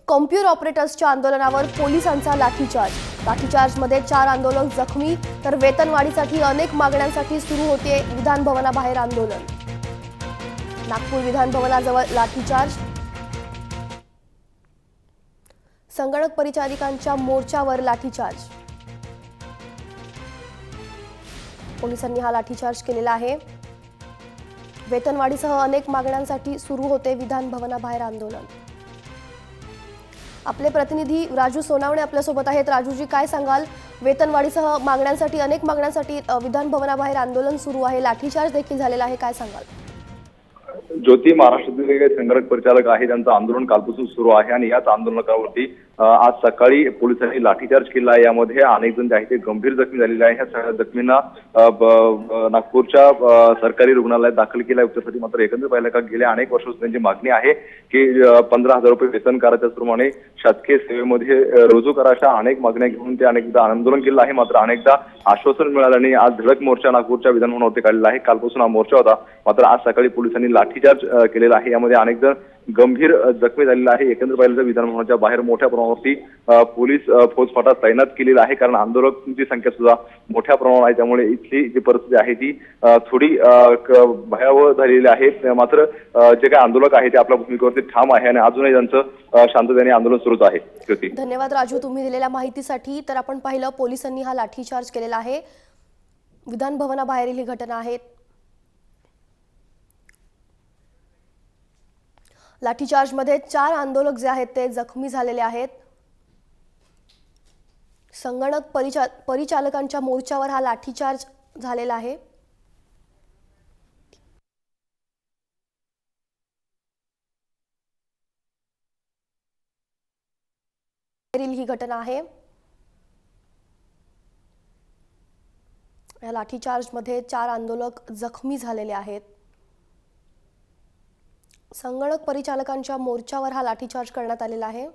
Computer ऑपरेटर्सच्या आंदोलनावर पोलिसांचा लाठीचार्जमध्ये 4 आंदोलक जखमी तर वेतनवाढीसाठी अनेक मागण्यांसाठी सुरू होते विधान भवनाबाहेर आंदोलन। नागपूर विधान भवनाजवळ लाठीचार्ज, संगणक परिचारिकांच्या मोर्चावर लाठीचार्ज। पोलिसांनी हा लाठीचार्ज केलेला आहे। वेतनवाढीसह अनेक मागण्यांसाठी सुरू होते विधान भवनाबाहेर आंदोलन। आपले प्रतिनिधी राजू सोनावणे आपल्या सोबत आहेत। राजूजी, काय सांगाल? वेतनवाढीसह मागण्यांसाठी अनेक मागण्यांसाठी विधान भवनाबाहेर आंदोलन सुरू आहे, लाठीचार्ज देखील झालेला आहे, काय सांगाल? ज्योती, महाराष्ट्रातील काही संगणक परिचालक आहे त्यांचं आंदोलन कालपासून सुरू आहे आणि याच आंदोलनावरती आज सकाळी पोलिसांनी लाठीचार्ज केला आहे। यामध्ये अनेक जण जे आहेत ते गंभीर जखमी झालेले आहे। ह्या सगळ्या जखमींना नागपूरच्या सरकारी रुग्णालयात दाखल केलं आहे उपचारासाठी। मात्र एकंदर पाहिलं का गेल्या अनेक वर्षापासून त्यांची मागणी आहे की 15,000 रुपये वेतन करा, त्याचप्रमाणे शासकीय सेवेमध्ये रुजू करा, अशा अनेक मागण्या घेऊन ते अनेकदा आंदोलन केलं आहे। मात्र अनेकदा आश्वासन मिळालं आणि आज धडक मोर्चा नागपूरच्या विधान भवनावरती काढलेला आहे। कालपासून हा मोर्चा होता, मात्र आज सकाळी पोलिसांनी लाठीचार्ज केलेला आहे। यामध्ये अनेक जण गंभीर जखमी झालेला आहे। एकंदर पाहिलं तर विधान भवनाच्या बाहेर मोठ्या प्रमाणावरती पोलीस फौजफाटा तैनात केलेला आहे, कारण आंदोलकांची संख्या सुद्धा मोठ्या प्रमाणावर आहे। त्यामुळे इथली जी परिस्थिती आहे ती थोडी भयावह झालेली आहे। मात्र जे काही आंदोलक आहे ते आपल्या भूमिकेवरती ठाम आहे आणि अजूनही त्यांचं शांततेने आंदोलन सुरूच आहे। धन्यवाद राजू, तुम्ही दिलेल्या माहितीसाठी। तर आपण पाहिलं पोलिसांनी हा लाठीचार्ज केलेला आहे। विधान भवनाबाहेरील ही घटना आहे। लाठीचार्जमध्ये 4 आंदोलक जे आहेत ते जखमी झालेले आहेत। संगणक परिचालकांच्या मोर्चावर हा लाठीचार्ज झालेला आहे। ही घटना आहे। या लाठीचार्जमध्ये 4 आंदोलक जखमी झालेले आहेत। संगणक परिचालकांच्या मोर्चावर हा लाठीचार्ज करण्यात आलेला आहे।